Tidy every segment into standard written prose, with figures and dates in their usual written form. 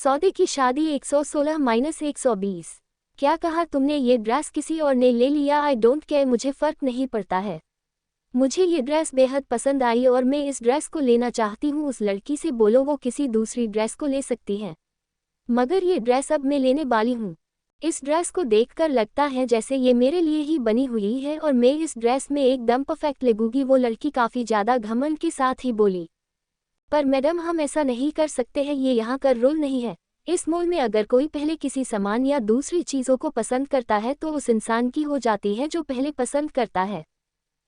सौदे की शादी 116-120। क्या कहा तुमने? ये ड्रेस किसी और ने ले लिया? आई डोंट केयर, मुझे फर्क नहीं पड़ता है। मुझे ये ड्रेस बेहद पसंद आई और मैं इस ड्रेस को लेना चाहती हूँ। उस लड़की से बोलो वो किसी दूसरी ड्रेस को ले सकती है, मगर ये ड्रेस अब मैं लेने वाली हूँ। इस ड्रेस को देखकर लगता है जैसे ये मेरे लिए ही बनी हुई है और मैं इस ड्रेस में एकदम परफेक्ट लगूंगी। वो लड़की काफ़ी ज़्यादा घमंड के साथ ही बोली। पर मैडम, हम ऐसा नहीं कर सकते हैं, ये यहाँ का रूल नहीं है। इस मॉल में अगर कोई पहले किसी सामान या दूसरी चीज़ों को पसंद करता है तो उस इंसान की हो जाती है जो पहले पसंद करता है।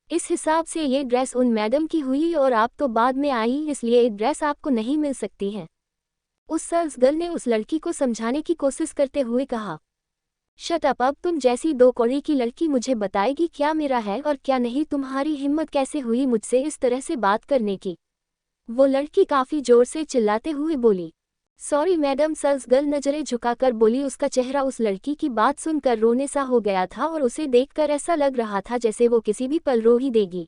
इस हिसाब से ये ड्रेस उन मैडम की हुई और आप तो बाद में आई, इसलिए ये ड्रेस आपको नहीं मिल सकती है। उस सेल्स गर्ल ने उस लड़की को समझाने की कोशिश करते हुए कहा। शट अप, अब तुम जैसी दो कौड़ी की लड़की मुझे बताएगी क्या मेरा है और क्या नहीं? तुम्हारी हिम्मत कैसे हुई मुझसे इस तरह से बात करने की? वो लड़की काफ़ी जोर से चिल्लाते हुए बोली। सॉरी मैडम, सेल्स गर्ल नजरें झुकाकर बोली। उसका चेहरा उस लड़की की बात सुनकर रोने सा हो गया था और उसे देखकर ऐसा लग रहा था जैसे वो किसी भी पल रो ही देगी।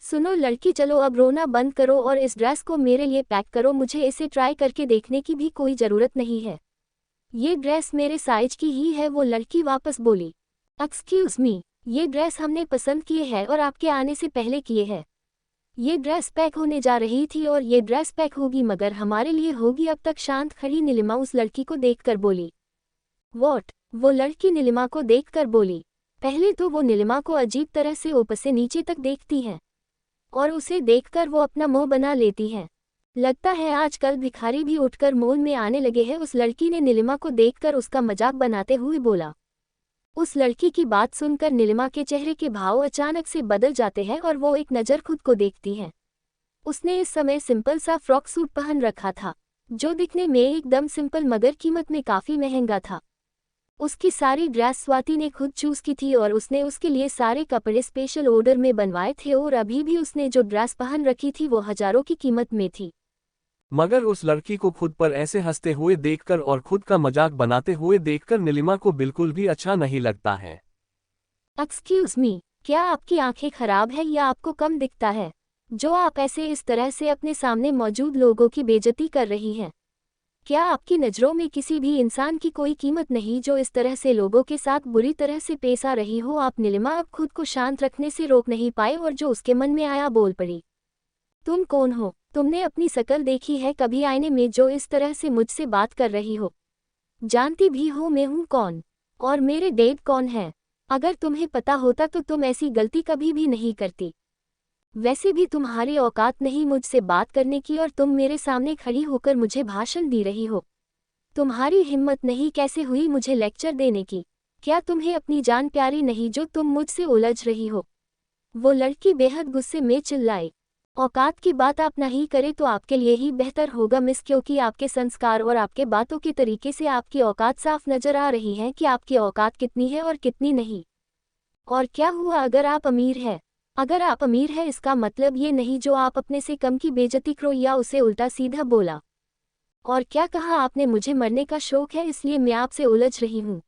सुनो लड़की, चलो अब रोना बंद करो और इस ड्रेस को मेरे लिए पैक करो। मुझे इसे ट्राई करके देखने की भी कोई ज़रूरत नहीं है। ये ड्रेस मेरे साइज की ही है, वो लड़की वापस बोली। एक्सक्यूज मी, ये ड्रेस हमने पसंद किए है और आपके आने से पहले किए है। ये ड्रेस पैक होने जा रही थी और ये ड्रेस पैक होगी, मगर हमारे लिए होगी। अब तक शांत खड़ी नीलिमा उस लड़की को देखकर बोली। वॉट? वो लड़की नीलिमा को देखकर बोली। पहले तो वो नीलिमा को अजीब तरह से ऊपर से नीचे तक देखती है और उसे देखकर वो अपना मुंह बना लेती है। लगता है आजकल भिखारी भी उठकर मॉल में आने लगे हैं, उस लड़की ने नीलिमा को देखकर उसका मजाक बनाते हुए बोला। उस लड़की की बात सुनकर नीलिमा के चेहरे के भाव अचानक से बदल जाते हैं और वो एक नज़र खुद को देखती है। उसने इस समय सिंपल सा फ्रॉक सूट पहन रखा था जो दिखने में एकदम सिंपल मगर कीमत में काफ़ी महंगा था। उसकी सारी ड्रेस स्वाति ने खुद चूज़ की थी और उसने उसके लिए सारे कपड़े स्पेशल ऑर्डर में बनवाए थे और अभी भी उसने जो ड्रेस पहन रखी थी वो हज़ारों की कीमत में थी। मगर उस लड़की को खुद पर ऐसे हंसते हुए देखकर और खुद का मजाक बनाते हुए देखकर नीलिमा को बिल्कुल भी अच्छा नहीं लगता है। एक्सक्यूज मी, क्या आपकी आंखें खराब है या आपको कम दिखता है जो आप ऐसे इस तरह से अपने सामने मौजूद लोगों की बेइज्जती कर रही हैं? क्या आपकी नज़रों में किसी भी इंसान की कोई कीमत नहीं जो इस तरह से लोगों के साथ बुरी तरह से पेश आ रही हो? आप नीलिमा अब खुद को शांत रखने से रोक नहीं पाए और जो उसके मन में आया बोल पड़ी। तुम कौन हो? तुमने अपनी शक्ल देखी है कभी आईने में जो इस तरह से मुझसे बात कर रही हो? जानती भी हो मैं हूँ कौन और मेरे डैड कौन है? अगर तुम्हें पता होता तो तुम ऐसी गलती कभी भी नहीं करती। वैसे भी तुम्हारी औकात नहीं मुझसे बात करने की और तुम मेरे सामने खड़ी होकर मुझे भाषण दे रही हो। तुम्हारी हिम्मत नहीं कैसे हुई मुझे लेक्चर देने की? क्या तुम्हें अपनी जान प्यारी नहीं जो तुम मुझसे उलझ रही हो? वो लड़की बेहद गुस्से में चिल्लाई। औकात की बात आप नहीं करें तो आपके लिए ही बेहतर होगा मिस, क्योंकि आपके संस्कार और आपके बातों के तरीके से आपकी औकात साफ नजर आ रही है कि आपकी औकात कितनी है और कितनी नहीं। और क्या हुआ अगर आप अमीर है? अगर आप अमीर है इसका मतलब ये नहीं जो आप अपने से कम की बेइज्जती करो या उसे उल्टा सीधा बोला। और क्या कहा आपने? मुझे मरने का शौक है इसलिए मैं आपसे उलझ रही हूँ।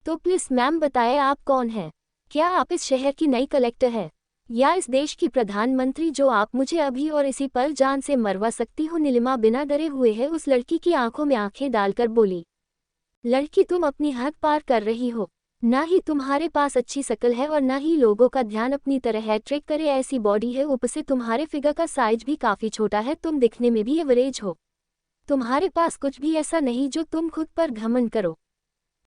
तो प्लीज मैम बताएं आप कौन है? क्या आप इस शहर की नई कलेक्टर है या इस देश की प्रधानमंत्री जो आप मुझे अभी और इसी पल जान से मरवा सकती हो? नीलिमा बिना डरे हुए है उस लड़की की आंखों में आंखें डालकर बोली। लड़की, तुम अपनी हद पार कर रही हो। ना ही तुम्हारे पास अच्छी शक्ल है और ना ही लोगों का ध्यान अपनी तरह अट्रैक्ट करे ऐसी बॉडी है, ऊपर से तुम्हारे फिगर का साइज भी काफ़ी छोटा है, तुम दिखने में भी एवरेज हो। तुम्हारे पास कुछ भी ऐसा नहीं जो तुम खुद पर घमंड करो।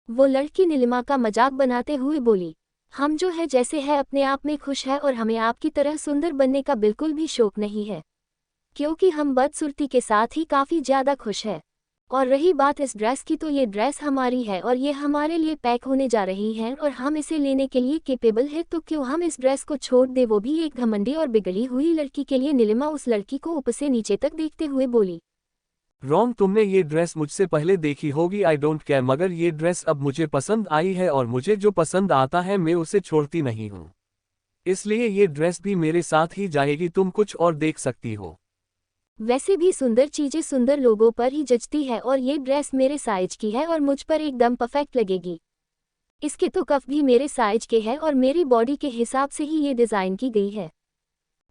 वो लड़की नीलिमा का मजाक बनाते हुए बोली। हम जो है जैसे है अपने आप में खुश है और हमें आपकी तरह सुंदर बनने का बिल्कुल भी शौक नहीं है, क्योंकि हम बदसूरती के साथ ही काफ़ी ज़्यादा खुश है। और रही बात इस ड्रेस की तो ये ड्रेस हमारी है और ये हमारे लिए पैक होने जा रही है और हम इसे लेने के लिए कैपेबल है, तो क्यों हम इस ड्रेस को छोड़ दे, वो भी एक घमंडी और बिगड़ी हुई लड़की के लिए? नीलिमा उस लड़की को ऊपर से नीचे तक देखते हुए बोली। रॉन्ग, तुमने ये ड्रेस मुझसे पहले देखी होगी, आई डोंट केयर, मगर ये ड्रेस अब मुझे पसंद आई है और मुझे जो पसंद आता है मैं उसे छोड़ती नहीं हूँ, इसलिए ये ड्रेस भी मेरे साथ ही जाएगी, तुम कुछ और देख सकती हो। वैसे भी सुंदर चीजें सुंदर लोगों पर ही जचती है और ये ड्रेस मेरे साइज की है और मुझ पर एकदम परफेक्ट लगेगी। इसके तो कफ भी मेरे साइज के है और मेरी बॉडी के हिसाब से ही ये डिज़ाइन की गई है।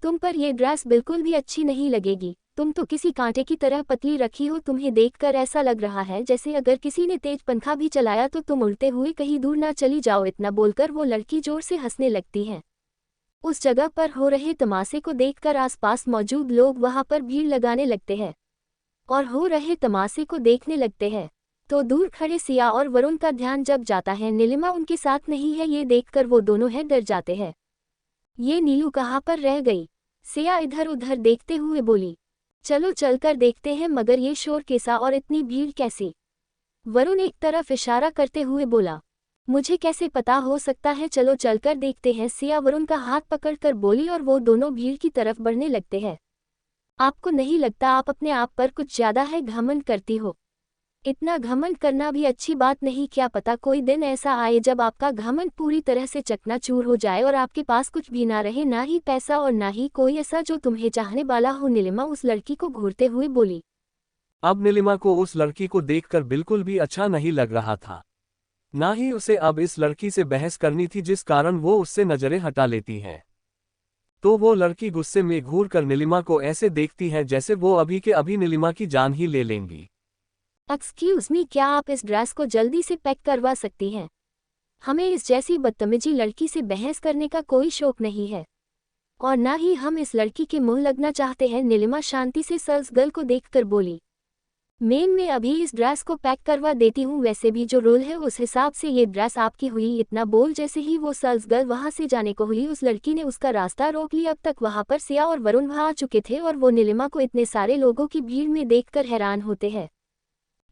तुम पर ये ड्रेस बिल्कुल भी अच्छी नहीं लगेगी। तुम तो किसी कांटे की तरह पतली रखी हो, तुम्हें देखकर ऐसा लग रहा है जैसे अगर किसी ने तेज पंखा भी चलाया तो तुम उड़ते हुए कहीं दूर ना चली जाओ। इतना बोलकर वो लड़की जोर से हंसने लगती है। उस जगह पर हो रहे तमाशे को देखकर आसपास मौजूद लोग वहां पर भीड़ लगाने लगते हैं और हो रहे तमाशे को देखने लगते हैं। तो दूर खड़े सिया और वरुण का ध्यान जब जाता है नीलिमा उनके साथ नहीं है, ये देखकर वो दोनों है डर जाते हैं। ये नीलू कहाँ पर रह गई? सिया इधर उधर देखते हुए बोली। चलो चलकर देखते हैं, मगर ये शोर कैसा और इतनी भीड़ कैसी? वरुण एक तरफ इशारा करते हुए बोला। मुझे कैसे पता हो सकता है, चलो चलकर देखते हैं, सिया वरुण का हाथ पकड़कर बोली और वो दोनों भीड़ की तरफ बढ़ने लगते हैं। आपको नहीं लगता आप अपने आप पर कुछ ज्यादा है घमंड करती हो? इतना घमंड करना भी अच्छी बात नहीं, क्या पता कोई दिन ऐसा आए जब आपका घमंड पूरी तरह से चकनाचूर हो जाए और आपके पास कुछ भी ना रहे, ना ही पैसा और ना ही कोई ऐसा जो तुम्हें चाहने वाला हो। नीलिमा उस लड़की को घूरते हुए बोली। अब नीलिमा को उस लड़की को देखकर बिल्कुल भी अच्छा नहीं लग रहा था। ना ही उसे अब इस लड़की से बहस करनी थी जिस कारण वो उससे नजरें हटा लेती है। तो वो लड़की गुस्से में घूर कर नीलिमा को ऐसे देखती है जैसे वो अभी के अभी नीलिमा की जान ही ले लेंगी। एक्सक्यूज मी, क्या आप इस ड्रेस को जल्दी से पैक करवा सकती हैं? हमें इस जैसी बदतमीजी लड़की से बहस करने का कोई शौक नहीं है और ना ही हम इस लड़की के मुंह लगना चाहते हैं। नीलिमा शांति से सर्ल्स गर्ल को देखकर बोली। मैं अभी इस ड्रेस को पैक करवा देती हूँ, वैसे भी जो रूल है उस हिसाब से ये ड्रेस आपकी हुई। इतना बोल जैसे ही वो सर्ल्स गर्ल वहां से जाने को हुई उस लड़की ने उसका रास्ता रोक लिया। अब तक वहां पर सिया और वरुण वहां आ चुके थे और वो नीलिमा को इतने सारे लोगों की भीड़ में देखकर हैरान होते हैं।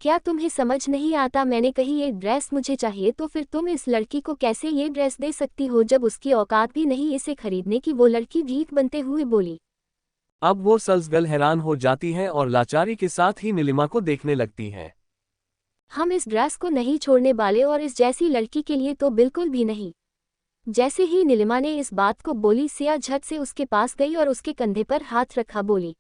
क्या तुम्हें समझ नहीं आता? मैंने कही ये ड्रेस मुझे चाहिए, तो फिर तुम इस लड़की को कैसे ये ड्रेस दे सकती हो जब उसकी औकात भी नहीं इसे खरीदने की? वो लड़की भीख बनते हुए बोली। अब वो सर्ल्स गर्ल हैरान हो जाती है और लाचारी के साथ ही नीलिमा को देखने लगती है। हम इस ड्रेस को नहीं छोड़ने वाले और इस जैसी लड़की के लिए तो बिल्कुल भी नहीं। जैसे ही नीलिमा ने इस बात को बोली सिया झट से उसके पास गई और उसके कंधे पर हाथ रखा बोली।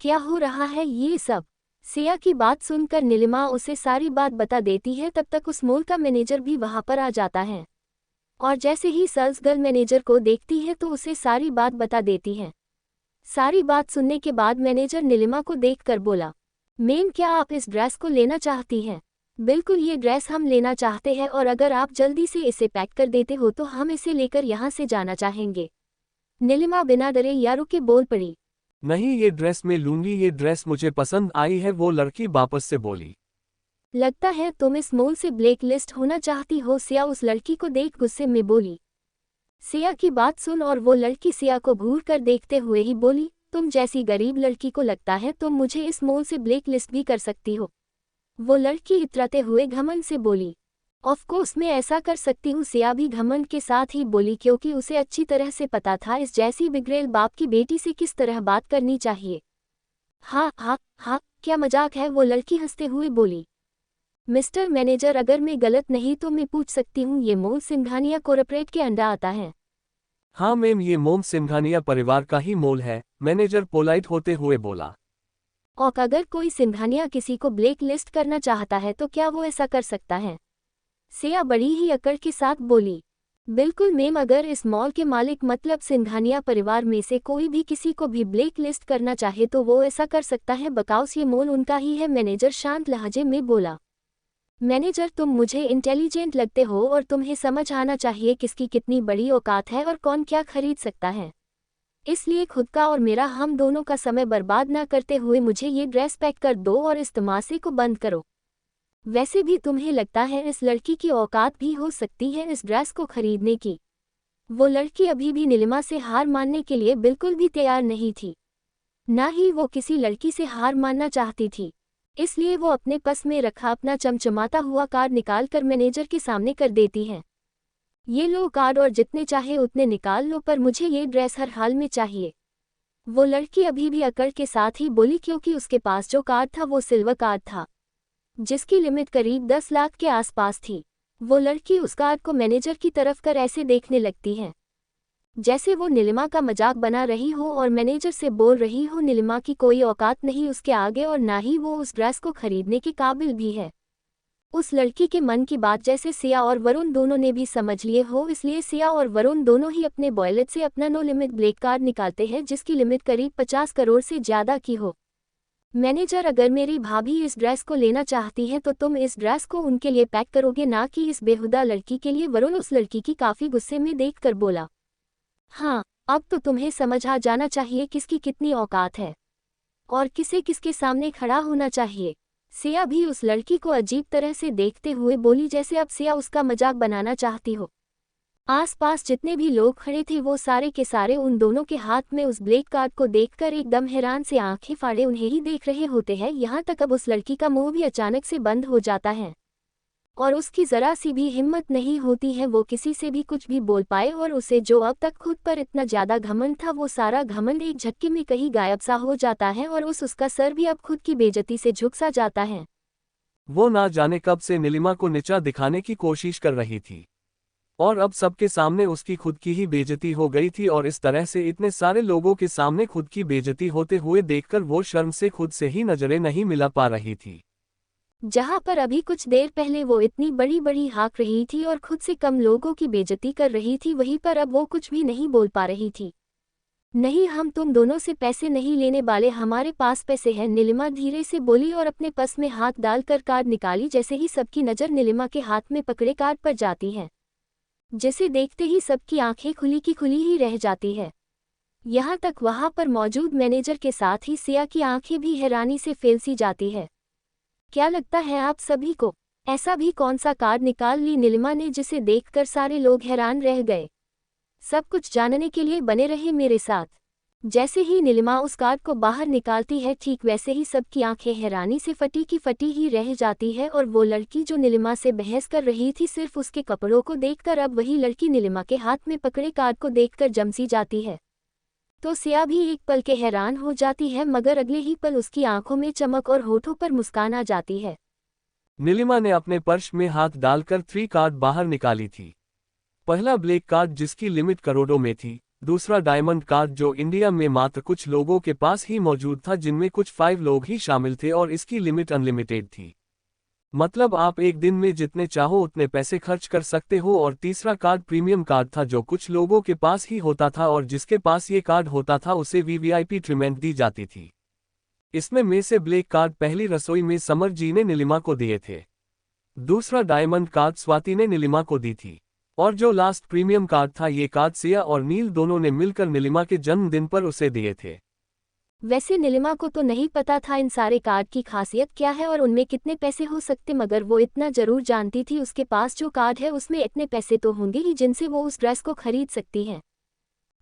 क्या हो रहा है ये सब? सिया की बात सुनकर नीलिमा उसे सारी बात बता देती है। तब तक उस मॉल का मैनेजर भी वहां पर आ जाता है और जैसे ही सर्ल्स गर्ल मैनेजर को देखती है तो उसे सारी बात बता देती है। सारी बात सुनने के बाद मैनेजर नीलिमा को देखकर बोला। मैम, क्या आप इस ड्रेस को लेना चाहती हैं? बिल्कुल, ये ड्रेस हम लेना चाहते हैं और अगर आप जल्दी से इसे पैक कर देते हो तो हम इसे लेकर यहाँ से जाना चाहेंगे। नीलिमा बिना डरे या रुके बोल पड़ी। नहीं, ये ड्रेस मैं लूंगी, ये ड्रेस मुझे पसंद आई है, वो लड़की वापस से बोली। लगता है तुम इस मॉल से ब्लैक लिस्ट होना चाहती हो, सिया उस लड़की को देख गुस्से में बोली। सिया की बात सुन और वो लड़की सिया को घूर कर देखते हुए ही बोली, तुम जैसी गरीब लड़की को लगता है तुम मुझे इस मॉल से ब्लैक लिस्ट भी कर सकती हो? वो लड़की इतराते हुए घमंड से बोली। ऑफ कोर्स मैं ऐसा कर सकती हूँ, सिया भी घमंड के साथ ही बोली, क्योंकि उसे अच्छी तरह से पता था इस जैसी बिगड़ेल बाप की बेटी से किस तरह बात करनी चाहिए। हाँ हाँ हाँ, क्या मजाक है? वो लड़की हंसते हुए बोली। मिस्टर मैनेजर, अगर मैं गलत नहीं तो मैं पूछ सकती हूँ, ये मॉल सिंघानिया कॉर्पोरेट के अंडर आता है? हाँ मैम, ये मॉल सिंघानिया परिवार का ही मॉल है, मैनेजर पोलाइट होते हुए बोला। और अगर कोई सिंघानिया किसी को ब्लैक लिस्ट करना चाहता है तो क्या वो ऐसा कर सकता है? सिया बड़ी ही अकड़ के साथ बोली। बिल्कुल मैम, अगर इस मॉल के मालिक मतलब सिंघानिया परिवार में से कोई भी किसी को भी ब्लैक लिस्ट करना चाहे तो वो ऐसा कर सकता है, बकाउस ये मॉल उनका ही है, मैनेजर शांत लहजे में बोला। मैनेजर, तुम मुझे इंटेलिजेंट लगते हो और तुम्हें समझ आना चाहिए किसकी कितनी बड़ी औकात है और कौन क्या खरीद सकता है। इसलिए खुद का और मेरा, हम दोनों का समय बर्बाद ना करते हुए मुझे ये ड्रेस पैक कर दो और इस तमाशे को बंद करो। वैसे भी तुम्हें लगता है इस लड़की की औकात भी हो सकती है इस ड्रेस को खरीदने की? वो लड़की अभी भी नीलिमा से हार मानने के लिए बिल्कुल भी तैयार नहीं थी, ना ही वो किसी लड़की से हार मानना चाहती थी। इसलिए वो अपने पर्स में रखा अपना चमचमाता हुआ कार्ड निकाल कर मैनेजर के सामने कर देती है। ये लो कार्ड और जितने चाहे उतने निकाल लो, पर मुझे ये ड्रेस हर हाल में चाहिए। वो लड़की अभी भी अकड़ के साथ ही बोली, क्योंकि उसके पास जो कार्ड था वो सिल्वर कार्ड था जिसकी लिमिट करीब 10 लाख के आसपास थी। वो लड़की उस कार्ड को मैनेजर की तरफ कर ऐसे देखने लगती है जैसे वो नीलिमा का मजाक बना रही हो और मैनेजर से बोल रही हो, नीलिमा की कोई औकात नहीं उसके आगे और ना ही वो उस ड्रेस को खरीदने के काबिल भी है। उस लड़की के मन की बात जैसे सिया और वरुण दोनों ने भी समझ लिए हो, इसलिए सिया और वरुण दोनों ही अपने वॉलेट से अपना नो लिमिट ब्लैक कार्ड निकालते हैं जिसकी लिमिट करीब 50 करोड़ से ज़्यादा की हो। मैनेजर, अगर मेरी भाभी इस ड्रेस को लेना चाहती है तो तुम इस ड्रेस को उनके लिए पैक करोगे, ना कि इस बेहुदा लड़की के लिए। वरुण उस लड़की की काफ़ी गुस्से में देखकर बोला। हाँ, अब तो तुम्हें समझ आ जाना चाहिए किसकी कितनी औकात है और किसे किसके सामने खड़ा होना चाहिए। सिया भी उस लड़की को अजीब तरह से देखते हुए बोली, जैसे अब सिया उसका मजाक बनाना चाहती हो। आसपास जितने भी लोग खड़े थे वो सारे के सारे उन दोनों के हाथ में उस ब्लैक कार्ड को देखकर एकदम हैरान से आंखें फाड़े उन्हें ही देख रहे होते हैं। यहाँ तक अब उस लड़की का मुंह भी अचानक से बंद हो जाता है और उसकी जरा सी भी हिम्मत नहीं होती है वो किसी से भी कुछ भी बोल पाए, और उसे जो अब तक खुद पर इतना ज्यादा घमंड था वो सारा घमंड एक झटके में कहीं गायब सा हो जाता है और उसका सर भी अब खुद की बेइज्जती से झुक सा जाता है। वो ना जाने कब से नीलिमा को नीचा दिखाने की कोशिश कर रही थी और अब सबके सामने उसकी खुद की ही बेइज्जती हो गई थी, और इस तरह से इतने सारे लोगों के सामने खुद की बेइज्जती होते हुए देखकर वो शर्म से खुद से ही नजरें नहीं मिला पा रही थी। जहां पर अभी कुछ देर पहले वो इतनी बड़ी बड़ी हाँक रही थी और खुद से कम लोगों की बेइज्जती कर रही थी, वहीं पर अब वो कुछ भी नहीं बोल पा रही थी। नहीं, हम तुम दोनों से पैसे नहीं लेने वाले, हमारे पास पैसे हैं, नीलिमा धीरे से बोली और अपने पर्स में हाथ डालकर कार्ड निकाली। जैसे ही सबकी नज़र नीलिमा के हाथ में पकड़े कार्ड पर जाती है, जिसे देखते ही सबकी आंखें खुली की खुली ही रह जाती है। यहाँ तक वहां पर मौजूद मैनेजर के साथ ही सिया की आंखें भी हैरानी से फेल सी जाती है। क्या लगता है आप सभी को, ऐसा भी कौन सा कार्ड निकाल ली नीलिमा ने जिसे देखकर सारे लोग हैरान रह गए। सब कुछ जानने के लिए बने रहे मेरे साथ। जैसे ही नीलिमा उस कार्ड को बाहर निकालती है, ठीक वैसे ही सबकी आंखें हैरानी से फटी की फटी ही रह जाती है, और वो लड़की जो नीलिमा से बहस कर रही थी, सिर्फ उसके कपड़ों को देखकर अब वही लड़की नीलिमा के हाथ में पकड़े कार्ड को देखकर जमसी जाती है। तो सिया भी एक पल के हैरान हो जाती है, मगर अगले ही पल उसकी आंखों में चमक और होठों पर मुस्कान आ जाती है। नीलिमा ने अपने पर्स में हाथ डालकर 3 कार्ड बाहर निकाली थी। पहला ब्लैक कार्ड जिसकी लिमिट करोड़ों में थी, दूसरा डायमंड कार्ड जो इंडिया में मात्र कुछ लोगों के पास ही मौजूद था, जिनमें कुछ 5 लोग ही शामिल थे, और इसकी लिमिट अनलिमिटेड थी, मतलब आप एक दिन में जितने चाहो उतने पैसे खर्च कर सकते हो। और तीसरा कार्ड प्रीमियम कार्ड था जो कुछ लोगों के पास ही होता था, और जिसके पास ये कार्ड होता था उसे वीवीआईपी ट्रीटमेंट दी जाती थी। इसमें में से ब्लैक कार्ड पहली रसोई में समर जी ने नीलिमा को दिए थे, दूसरा डायमंड कार्ड स्वाति ने नीलिमा को दी थी, और जो लास्ट प्रीमियम कार्ड था ये कार्ड सिया और नील दोनों ने मिलकर नीलिमा के जन्मदिन पर उसे दिए थे। वैसे नीलिमा को तो नहीं पता था इन सारे कार्ड की खासियत क्या है और उनमें कितने पैसे हो सकते, मगर वो इतना जरूर जानती थी उसके पास जो कार्ड है उसमें इतने पैसे तो होंगे ही जिनसे वो उस ड्रेस को खरीद सकती है।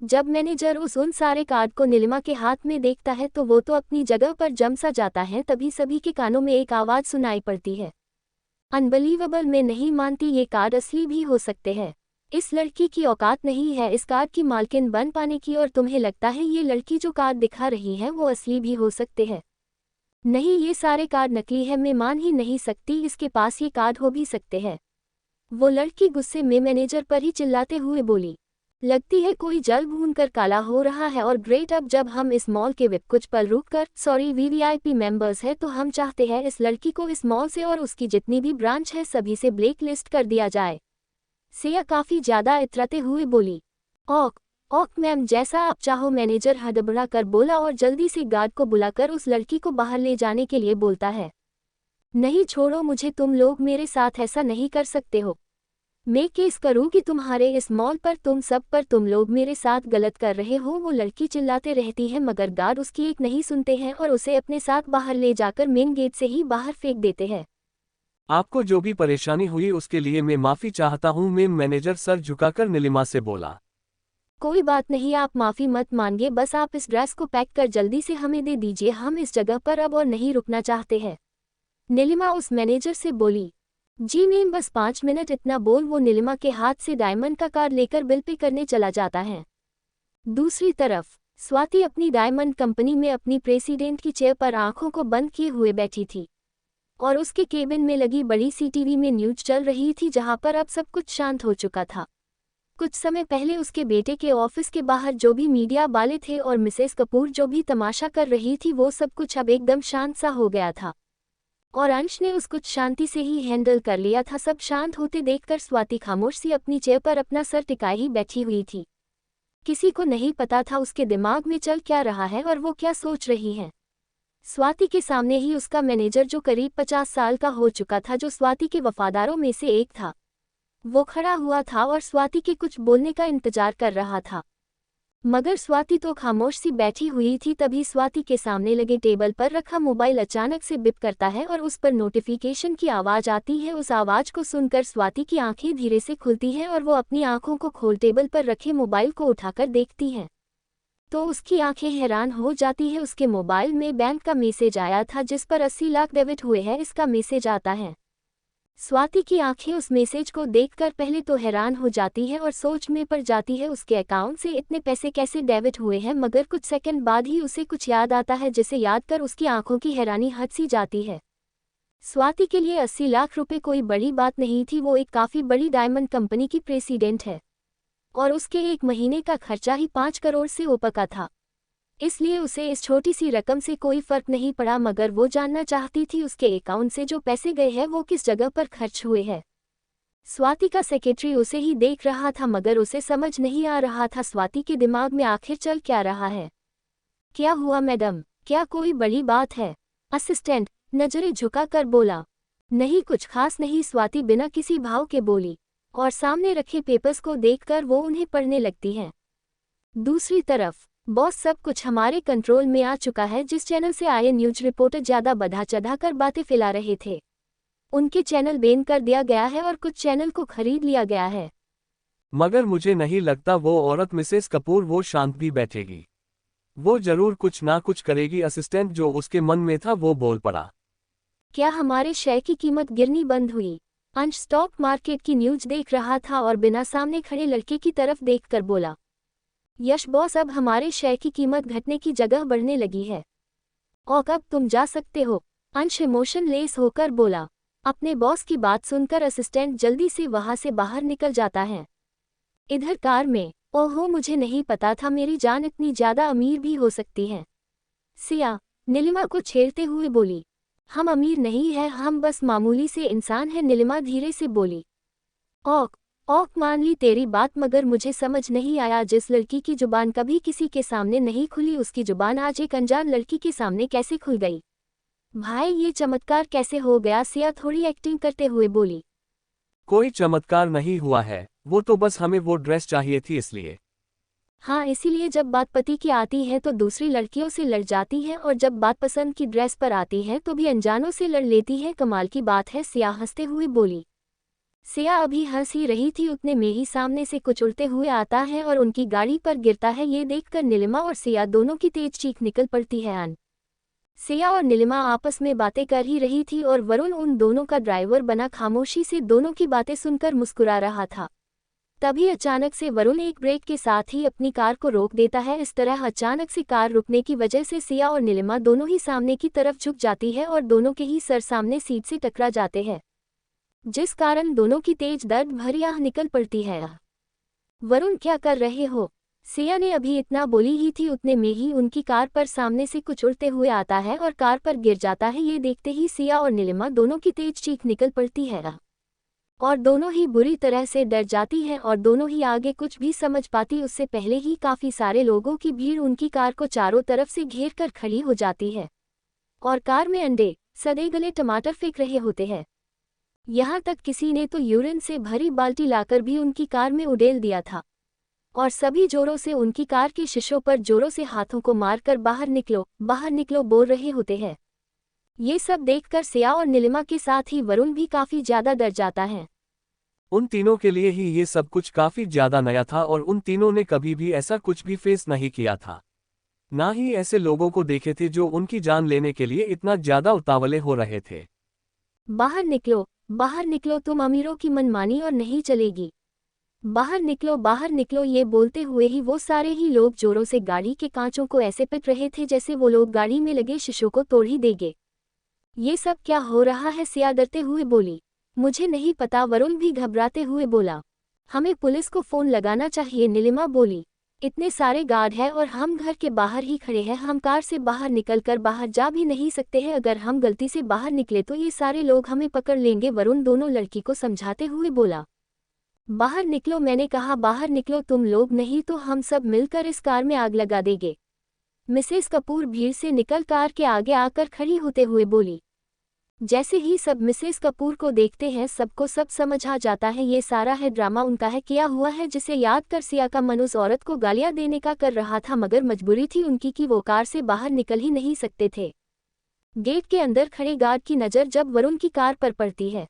जब मैनेजर उन सारे कार्ड को नीलिमा के हाथ में देखता है तो वो तो अपनी जगह पर जम सा जाता है। तभी सभी के कानों में एक आवाज़ सुनाई पड़ती है, अनबिलीवेबल, मैं नहीं मानती ये कार्ड असली भी हो सकते हैं। इस लड़की की औकात नहीं है इस कार्ड की मालकिन बन पाने की, और तुम्हें लगता है ये लड़की जो कार्ड दिखा रही है वो असली भी हो सकते हैं? नहीं, ये सारे कार्ड नकली है, मैं मान ही नहीं सकती इसके पास ये कार्ड हो भी सकते हैं। वो लड़की गुस्से में मैनेजर पर ही चिल्लाते हुए बोली, लगती है कोई जल भून कर काला हो रहा है। और ग्रेट, अब जब हम इस मॉल के विप कुछ पल रुक कर सॉरी वीवीआईपी मेंबर्स है तो हम चाहते हैं इस लड़की को इस मॉल से और उसकी जितनी भी ब्रांच है सभी से ब्लैक लिस्ट कर दिया जाए। सिया काफी ज्यादा इतराते हुए बोली, ओक ओक मैम, जैसा आप चाहो, मैनेजर हड़बड़ा कर बोला और जल्दी से गार्ड को बुलाकर उस लड़की को बाहर ले जाने के लिए बोलता है। नहीं, छोड़ो मुझे, तुम लोग मेरे साथ ऐसा नहीं कर सकते हो। मैं केस करूंगी तुम्हारे इस मॉल पर, तुम लोग मेरे साथ गलत कर रहे हो। वो लड़की चिल्लाते रहती है मगर गार्ड उसकी एक नहीं सुनते हैं और उसे अपने साथ बाहर ले जाकर मेन गेट से ही बाहर फेंक देते हैं। आपको जो भी परेशानी हुई उसके लिए मैं माफी चाहता हूँ मैम, मैनेजर सर झुकाकर नीलिमा से बोला। कोई बात नहीं, आप माफी मत मांगिए, बस आप इस ड्रेस को पैक कर जल्दी से हमें दे दीजिए, हम इस जगह पर अब और नहीं रुकना चाहते हैं। नीलिमा उस मैनेजर से बोली। जी मैम, बस 5 मिनट, इतना बोल वो नीलिमा के हाथ से डायमंड का कार्ड लेकर बिल पे करने चला जाता है। दूसरी तरफ स्वाति अपनी डायमंड कंपनी में अपनी प्रेसिडेंट की चेयर पर आंखों को बंद किए हुए बैठी थी और उसके केबिन में लगी बड़ी सी टीवी में न्यूज चल रही थी, जहां पर अब सब कुछ शांत हो चुका था। कुछ समय पहले उसके बेटे के ऑफिस के बाहर जो भी मीडिया वाले थे और मिसेस कपूर जो भी तमाशा कर रही थी, वो सब कुछ अब एकदम शांत सा हो गया था। और अंश ने उसको शांति से ही हैंडल कर लिया था। सब शांत होते देखकर स्वाति खामोश सी अपनी चेयर पर अपना सर टिकाए ही बैठी हुई थी। किसी को नहीं पता था उसके दिमाग में चल क्या रहा है और वो क्या सोच रही है। स्वाति के सामने ही उसका मैनेजर, जो करीब 50 साल का हो चुका था, जो स्वाति के वफादारों में से एक था, वो खड़ा हुआ था और स्वाति के कुछ बोलने का इंतजार कर रहा था। मगर स्वाति तो खामोश सी बैठी हुई थी। तभी स्वाति के सामने लगे टेबल पर रखा मोबाइल अचानक से बिप करता है और उस पर नोटिफिकेशन की आवाज़ आती है। उस आवाज़ को सुनकर स्वाति की आंखें धीरे से खुलती हैं और वो अपनी आंखों को खोल टेबल पर रखे मोबाइल को उठाकर देखती है तो उसकी आंखें हैरान हो जाती है। उसके मोबाइल में बैंक का मैसेज आया था जिस पर 80 लाख डेबिट हुए हैं, इसका मैसेज आता है। स्वाति की आंखें उस मैसेज को देखकर पहले तो हैरान हो जाती है और सोच में पड़ जाती है उसके अकाउंट से इतने पैसे कैसे डेबिट हुए हैं। मगर कुछ सेकंड बाद ही उसे कुछ याद आता है जिसे याद कर उसकी आंखों की हैरानी हद सी जाती है। स्वाति के लिए 80 लाख रुपए कोई बड़ी बात नहीं थी। वो एक काफ़ी बड़ी डायमंड कंपनी की प्रेसिडेंट है और उसके एक महीने का खर्चा ही 5 करोड़ से ऊपर का था। इसलिए उसे इस छोटी सी रकम से कोई फर्क नहीं पड़ा। मगर वो जानना चाहती थी उसके अकाउंट से जो पैसे गए हैं वो किस जगह पर खर्च हुए हैं। स्वाति का सेक्रेटरी उसे ही देख रहा था मगर उसे समझ नहीं आ रहा था स्वाति के दिमाग में आखिर चल क्या रहा है। क्या हुआ मैडम, क्या कोई बड़ी बात है? असिस्टेंट नजरें झुकाकर बोला। नहीं, कुछ खास नहीं, स्वाति बिना किसी भाव के बोली और सामने रखे पेपर्स को देखकर वो उन्हें पढ़ने लगती है। दूसरी तरफ बॉस, सब कुछ हमारे कंट्रोल में आ चुका है। जिस चैनल से आए न्यूज रिपोर्टर ज्यादा बढ़ा चढ़ाकर बातें फैला रहे थे उनके चैनल बैन कर दिया गया है और कुछ चैनल को खरीद लिया गया है। मगर मुझे नहीं लगता वो औरत मिसेस कपूर वो शांत भी बैठेगी। वो जरूर कुछ ना कुछ करेगी। असिस्टेंट जो उसके मन में था वो बोल पड़ा। क्या हमारे शेयर की कीमत गिरनी बंद हुई? अंश स्टॉक मार्केट की न्यूज देख रहा था और बिना सामने खड़े लड़के की तरफ देखकर बोला। यश बॉस, अब हमारे शेयर की कीमत घटने की जगह बढ़ने लगी है और अब तुम जा सकते हो। अंश इमोशनलेस होकर बोला। अपने बॉस की बात सुनकर असिस्टेंट जल्दी से वहां से बाहर निकल जाता है। इधर कार में, ओहो, मुझे नहीं पता था मेरी जान इतनी ज्यादा अमीर भी हो सकती है। सिया नीलिमा को छेड़ते हुए बोली। हम अमीर नहीं है, हम बस मामूली से इंसान हैं, नीलिमा धीरे से बोली। ओक ओक, मान ली तेरी बात, मगर मुझे समझ नहीं आया जिस लड़की की जुबान कभी किसी के सामने नहीं खुली उसकी जुबान आज एक अनजान लड़की के सामने कैसे खुल गई? भाई, ये चमत्कार कैसे हो गया? सिया थोड़ी एक्टिंग करते हुए बोली। कोई चमत्कार नहीं हुआ है, वो तो बस हमें वो ड्रेस चाहिए थी इसलिए। हाँ, इसीलिए जब बात पति की आती है तो दूसरी लड़कियों से लड़ जाती है और जब बात पसंद की ड्रेस पर आती है तो भी अनजानों से लड़ लेती है। कमाल की बात है, सिया हंसते हुए बोली। सिया अभी हंस ही रही थी उतने में ही सामने से कुछ उड़ते हुए आता है और उनकी गाड़ी पर गिरता है। ये देखकर नीलिमा और सिया दोनों की तेज चीख निकल पड़ती है। सिया और नीलिमा आपस में बातें कर ही रही थी और वरुण उन दोनों का ड्राइवर बना खामोशी से दोनों की बातें सुनकर मुस्कुरा रहा था। तभी अचानक से वरुण एक ब्रेक के साथ ही अपनी कार को रोक देता है। इस तरह अचानक से कार रुकने की वजह से सिया और नीलिमा दोनों ही सामने की तरफ झुक जाती है और दोनों के ही सर सामने सीट से टकरा जाते हैं, जिस कारण दोनों की तेज दर्द भरी आह निकल पड़ती है। वरुण, क्या कर रहे हो? सिया ने अभी इतना बोली ही थी उतने में ही उनकी कार पर सामने से कुछ उड़ते हुए आता है और कार पर गिर जाता है। ये देखते ही सिया और नीलिमा दोनों की तेज चीख निकल पड़ती है और दोनों ही बुरी तरह से डर जाती है और दोनों ही आगे कुछ भी समझ पाती उससे पहले ही काफ़ी सारे लोगों की भीड़ उनकी कार को चारों तरफ से घेर कर खड़ी हो जाती है और कार में अंडे, सड़े गले टमाटर फेंक रहे होते हैं। यहाँ तक किसी ने तो यूरिन से भरी बाल्टी लाकर भी उनकी कार में उड़ेल दिया था और सभी जोरों से उनकी कार के शीशों पर जोरों से हाथों को मारकर बाहर निकलो बोल रहे होते हैं। ये सब देखकर सिया और नीलिमा के साथ ही वरुण भी काफी ज्यादा डर जाता है। उन तीनों के लिए ही ये सब कुछ काफी ज्यादा नया था और उन तीनों ने कभी भी ऐसा कुछ भी फेस नहीं किया था, ना ही ऐसे लोगों को देखे थे जो उनकी जान लेने के लिए इतना ज्यादा उतावले हो रहे थे। बाहर निकलो, तुम अमीरों की मनमानी और नहीं चलेगी। बाहर निकलो, ये बोलते हुए ही वो सारे ही लोग जोरों से गाड़ी के कांचों को ऐसे पिट रहे थे जैसे वो लोग गाड़ी में लगे शीशों को तोड़ ही देंगे। ये सब क्या हो रहा है? सिया डरते हुए बोली। मुझे नहीं पता, वरुण भी घबराते हुए बोला। हमें पुलिस को फोन लगाना चाहिए, नीलिमा बोली। इतने सारे गार्ड हैं और हम घर के बाहर ही खड़े हैं, हम कार से बाहर निकलकर बाहर जा भी नहीं सकते हैं, अगर हम गलती से बाहर निकले तो ये सारे लोग हमें पकड़ लेंगे, वरुण दोनों लड़की को समझाते हुए बोला। बाहर निकलो, मैंने कहा बाहर निकलो तुम लोग, नहीं तो हम सब मिलकर इस कार में आग लगा देंगे। मिसेस कपूर भीड़ से निकल कार के आगे आकर खड़ी होते हुए बोली। जैसे ही सब मिसेस कपूर को देखते हैं सबको सब समझ आ जाता है ये सारा है ड्रामा उनका है किया हुआ है, जिसे याद कर सिया का मन उस औरत को गालियां देने का कर रहा था, मगर मजबूरी थी उनकी कि वो कार से बाहर निकल ही नहीं सकते थे। गेट के अंदर खड़े गार्ड की नज़र जब वरुण की कार पर पड़ती है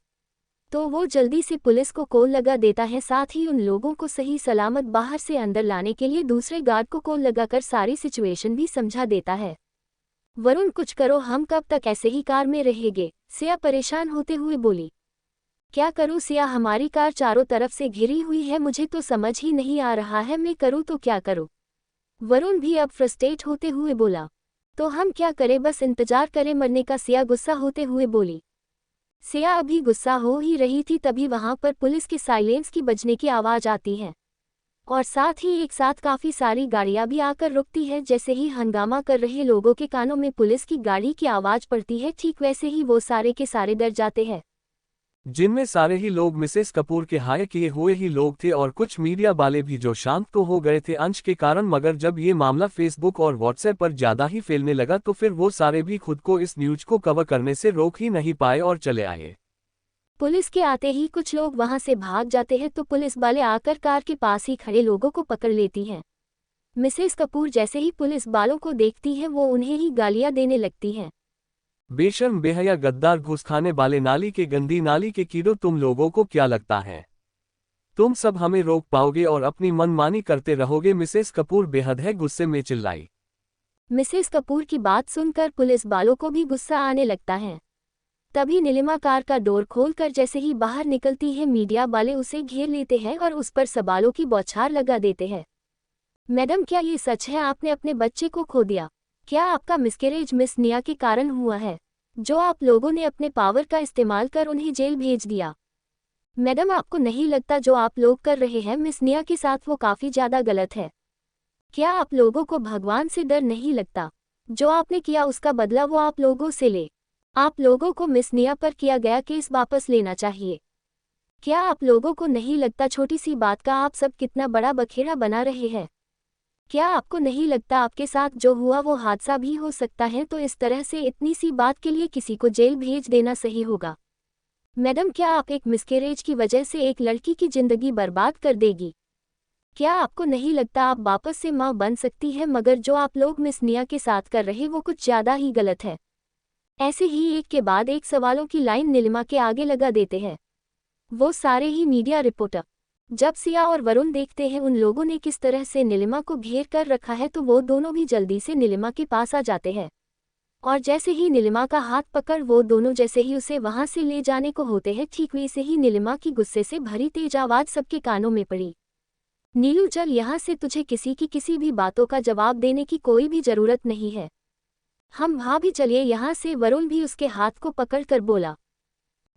तो वो जल्दी से पुलिस को कॉल लगा देता है, साथ ही उन लोगों को सही सलामत बाहर से अंदर लाने के लिए दूसरे गार्ड को कॉल लगाकर सारी सिचुएशन भी समझा देता है। वरुण कुछ करो, हम कब तक ऐसे ही कार में रहेंगे, सिया परेशान होते हुए बोली। क्या करूं सिया, हमारी कार चारों तरफ से घिरी हुई है, मुझे तो समझ ही नहीं आ रहा है मैं करूं तो क्या करूं। वरुण भी अब फ्रस्ट्रेट होते हुए बोला। तो हम क्या करें, बस इंतजार करें मरने का, सिया गुस्सा होते हुए बोली। सिया अभी गुस्सा हो ही रही थी तभी वहां पर पुलिस के साइलेंस की बजने की आवाज आती है और साथ ही एक साथ काफी सारी गाड़ियां भी आकर रुकती है। जैसे ही हंगामा कर रहे लोगों के कानों में पुलिस की गाड़ी की आवाज पड़ती है, ठीक वैसे ही वो सारे के सारे डर जाते हैं। जिनमें सारे ही लोग मिसेस कपूर के हायर किए हुए ही लोग थे और कुछ मीडिया वाले भी जो शांत तो हो गए थे अंश के कारण, मगर जब ये मामला फेसबुक और व्हाट्सएप पर ज्यादा ही फैलने लगा तो फिर वो सारे भी खुद को इस न्यूज को कवर करने से रोक ही नहीं पाए और चले आए। पुलिस के आते ही कुछ लोग वहां से भाग जाते हैं तो पुलिस वाले आकर कार के पास ही खड़े लोगों को पकड़ लेती हैं। मिसेस कपूर जैसे ही पुलिस वालों को देखती है वो उन्हें ही गालियां देने लगती हैं। बेशर्म बेहया गद्दार घुस खाने वाले नाली के गंदी नाली के कीड़ों, तुम लोगों को क्या लगता है तुम सब हमें रोक पाओगे और अपनी मनमानी करते रहोगे, मिसेस कपूर बेहद है गुस्से में चिल्लाई। मिसेस कपूर की बात सुनकर पुलिस वालों को भी गुस्सा आने लगता है। तभी नीलिमा कार का डोर खोलकर जैसे ही बाहर निकलती है मीडिया वाले उसे घेर लेते हैं और उस पर सवालों की बौछार लगा देते हैं। मैडम क्या ये सच है आपने अपने बच्चे को खो दिया? क्या आपका मिसकैरेज मिस निया के कारण हुआ है, जो आप लोगों ने अपने पावर का इस्तेमाल कर उन्हें जेल भेज दिया? मैडम आपको नहीं लगता जो आप लोग कर रहे हैं मिस निया के साथ वो काफ़ी ज़्यादा गलत है? क्या आप लोगों को भगवान से डर नहीं लगता? जो आपने किया उसका बदला वो आप लोगों से ले। आप लोगों को मिस निया पर किया गया केस वापस लेना चाहिए। क्या आप लोगों को नहीं लगता छोटी सी बात का आप सब कितना बड़ा बखेड़ा बना रहे हैं? क्या आपको नहीं लगता आपके साथ जो हुआ वो हादसा भी हो सकता है, तो इस तरह से इतनी सी बात के लिए किसी को जेल भेज देना सही होगा? मैडम क्या आप एक मिसकैरेज की वजह से एक लड़की की जिंदगी बर्बाद कर देगी? क्या आपको नहीं लगता आप वापस से माँ बन सकती है, मगर जो आप लोग मिस निया के साथ कर रहे वो कुछ ज़्यादा ही गलत है। ऐसे ही एक के बाद एक सवालों की लाइन नीलिमा के आगे लगा देते हैं वो सारे ही मीडिया रिपोर्टर। जब सिया और वरुण देखते हैं उन लोगों ने किस तरह से नीलिमा को घेर कर रखा है तो वो दोनों भी जल्दी से नीलिमा के पास आ जाते हैं और जैसे ही नीलिमा का हाथ पकड़ वो दोनों जैसे ही उसे वहां से ले जाने को होते हैं, ठीक वैसे ही नीलिमा की गुस्से से भरी तेज आवाज सबके कानों में पड़ी। नीलू चल यहाँ से, तुझे किसी की किसी भी बातों का जवाब देने की कोई भी जरूरत नहीं है, हम वहाँ भी चलिए यहाँ से। वरुण भी उसके हाथ को पकड़कर बोला।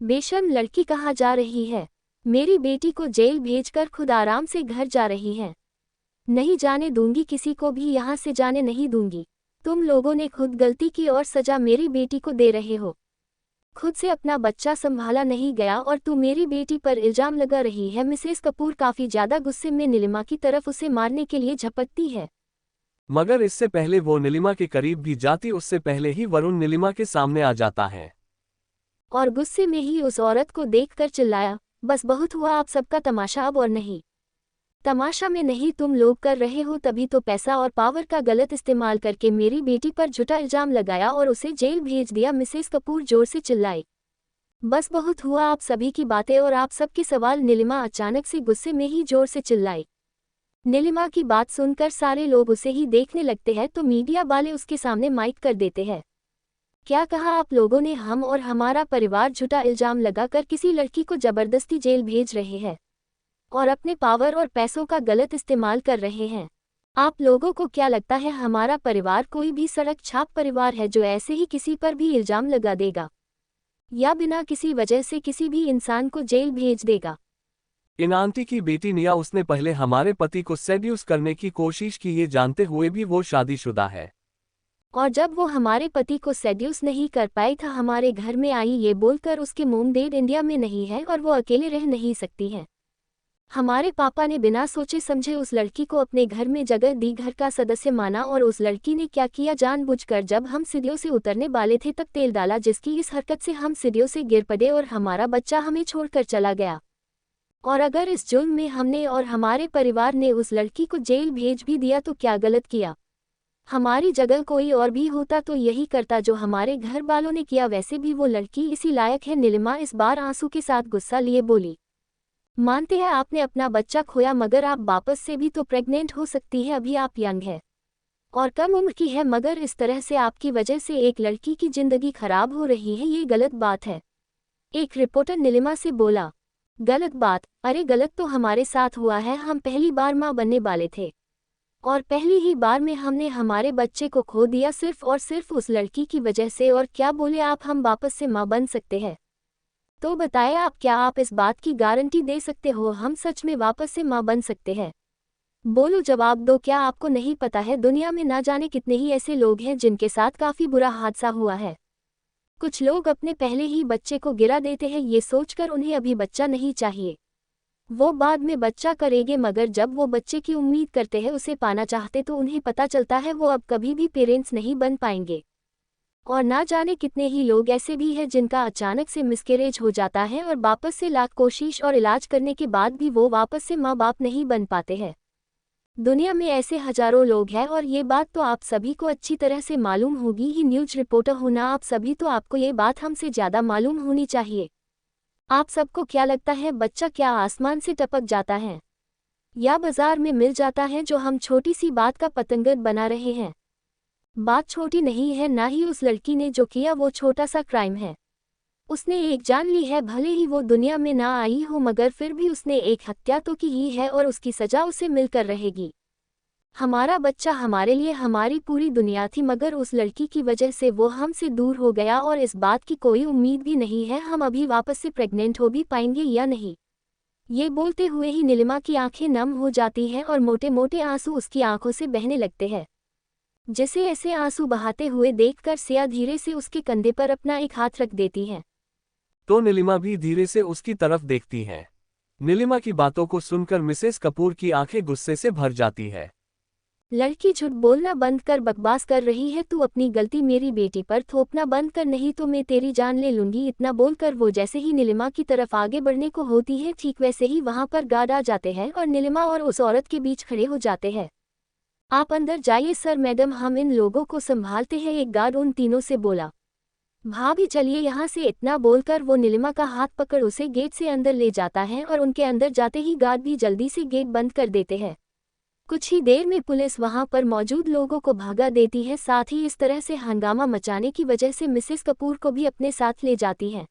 बेशर्म लड़की कहाँ जा रही है? मेरी बेटी को जेल भेजकर खुद आराम से घर जा रही हैं। नहीं जाने दूंगी, किसी को भी यहाँ से जाने नहीं दूंगी। तुम लोगों ने खुद गलती की और सजा मेरी बेटी को दे रहे हो। खुद से अपना बच्चा संभाला नहीं गया और तू मेरी बेटी पर इल्जाम लगा रही है। मिसेस कपूर काफी ज्यादा गुस्से में नीलिमा की तरफ उसे मारने के लिए झपटती है, मगर इससे पहले वो नीलिमा के करीब भी जाती उससे पहले ही वरुण नीलिमा के सामने आ जाता है और गुस्से में ही उस औरत को देखकर चिल्लाया, बस बहुत हुआ आप सबका तमाशा अब और नहीं। तमाशा में नहीं तुम लोग कर रहे हो, तभी तो पैसा और पावर का गलत इस्तेमाल करके मेरी बेटी पर झूठा इल्जाम लगाया और उसे जेल भेज दिया। मिसेस कपूर जोर से चिल्लाई, बस बहुत हुआ आप सभी की बातें और आप सबके सवाल। नीलिमा अचानक से गुस्से में ही जोर से चिल्लाई। नीलिमा की बात सुनकर सारे लोग उसे ही देखने लगते हैं तो मीडिया वाले उसके सामने माइक कर देते हैं। क्या कहा आप लोगों ने? हम और हमारा परिवार झूठा इल्जाम लगाकर किसी लड़की को जबरदस्ती जेल भेज रहे हैं और अपने पावर और पैसों का गलत इस्तेमाल कर रहे हैं। आप लोगों को क्या लगता है हमारा परिवार कोई भी सड़क छाप परिवार है जो ऐसे ही किसी पर भी इल्जाम लगा देगा या बिना किसी वजह से किसी भी इंसान को जेल भेज देगा? इन आंटी की बेटी निया उसने पहले हमारे पति को सेड्यूस करने की कोशिश की, ये जानते हुए भी वो शादीशुदा है। और जब वो हमारे पति को सेड्यूस नहीं कर पाई था हमारे घर में आई ये बोलकर उसके मोम डैड इंडिया में नहीं है और वो अकेले रह नहीं सकती है। हमारे पापा ने बिना सोचे समझे उस लड़की को अपने घर में जगह दी, घर का सदस्य माना। और उस लड़की ने क्या किया, जानबूझकर जब हम सीढ़ियों से उतरने वाले थे तब तेल डाला, जिसकी इस हरकत से हम सीढ़ियों से गिर पड़े और हमारा बच्चा हमें छोड़कर चला गया। और अगर इस जुर्म में हमने और हमारे परिवार ने उस लड़की को जेल भेज भी दिया तो क्या गलत किया। हमारी जगह कोई और भी होता तो यही करता जो हमारे घर वालों ने किया। वैसे भी वो लड़की इसी लायक है। नीलिमा इस बार आंसू के साथ गुस्सा लिए बोली, मानते हैं आपने अपना बच्चा खोया, मगर आप वापस से भी तो प्रेग्नेंट हो सकती है। अभी आप यंग है और कम उम्र की है, मगर इस तरह से आपकी वजह से एक लड़की की जिंदगी खराब हो रही है, ये गलत बात है। एक रिपोर्टर नीलिमा से बोला, गलत बात? अरे गलत तो हमारे साथ हुआ है। हम पहली बार मां बनने वाले थे और पहली ही बार में हमने हमारे बच्चे को खो दिया, सिर्फ और सिर्फ उस लड़की की वजह से। और क्या बोले आप, हम वापस से मां बन सकते हैं? तो बताएं आप, क्या आप इस बात की गारंटी दे सकते हो हम सच में वापस से मां बन सकते हैं? बोलो, जवाब दो। क्या आपको नहीं पता है दुनिया में ना जाने कितने ही ऐसे लोग हैं जिनके साथ काफी बुरा हादसा हुआ है। कुछ लोग अपने पहले ही बच्चे को गिरा देते हैं ये सोचकर उन्हें अभी बच्चा नहीं चाहिए, वो बाद में बच्चा करेंगे, मगर जब वो बच्चे की उम्मीद करते हैं, उसे पाना चाहते, तो उन्हें पता चलता है वो अब कभी भी पेरेंट्स नहीं बन पाएंगे। और ना जाने कितने ही लोग ऐसे भी हैं जिनका अचानक से मिसकैरेज हो जाता है और वापस से लाख कोशिश और इलाज करने के बाद भी वो वापस से माँ बाप नहीं बन पाते हैं। दुनिया में ऐसे हजारों लोग हैं और ये बात तो आप सभी को अच्छी तरह से मालूम होगी ही। न्यूज रिपोर्टर होना आप सभी, तो आपको ये बात हमसे ज़्यादा मालूम होनी चाहिए। आप सबको क्या लगता है, बच्चा क्या आसमान से टपक जाता है या बाजार में मिल जाता है जो हम छोटी सी बात का पतंगड़ बना रहे हैं? बात छोटी नहीं है, ना ही उस लड़की ने जो किया वो छोटा सा क्राइम है। उसने एक जान ली है, भले ही वो दुनिया में ना आई हो, मगर फिर भी उसने एक हत्या तो की ही है और उसकी सजा उसे मिलकर रहेगी। हमारा बच्चा हमारे लिए हमारी पूरी दुनिया थी, मगर उस लड़की की वजह से वो हमसे दूर हो गया और इस बात की कोई उम्मीद भी नहीं है हम अभी वापस से प्रेग्नेंट हो भी पाएंगे या नहीं। ये बोलते हुए ही नीलिमा की आंखें नम हो जाती हैं और मोटे मोटे आंसू उसकी आंखों से बहने लगते हैं। जिसे ऐसे आंसू बहाते हुए देखकर सिया धीरे से उसके कंधे पर अपना एक हाथ रख देती है। तो नीलिमा भी धीरे से उसकी तरफ देखती है। नीलिमा की बातों को सुनकर मिसेस कपूर की आंखें गुस्से से भर जाती है। लड़की, झूठ बोलना बंद कर, बकवास कर रही है तू। अपनी गलती मेरी बेटी पर थोपना बंद कर, नहीं तो मैं तेरी जान ले लूंगी। इतना बोलकर वो जैसे ही नीलिमा की तरफ आगे बढ़ने को होती है, ठीक वैसे ही वहां पर गार्ड आ जाते हैं और नीलिमा और उस औरत के बीच खड़े हो जाते हैं। आप अंदर जाइए सर, मैडम हम इन लोगों को संभालते हैं, एक गार्ड उन तीनों से बोला। भाभी चलिए यहाँ से, इतना बोलकर वो नीलिमा का हाथ पकड़ उसे गेट से अंदर ले जाता है और उनके अंदर जाते ही गार्ड भी जल्दी से गेट बंद कर देते हैं। कुछ ही देर में पुलिस वहां पर मौजूद लोगों को भगा देती है, साथ ही इस तरह से हंगामा मचाने की वजह से मिसेस कपूर को भी अपने साथ ले जाती है।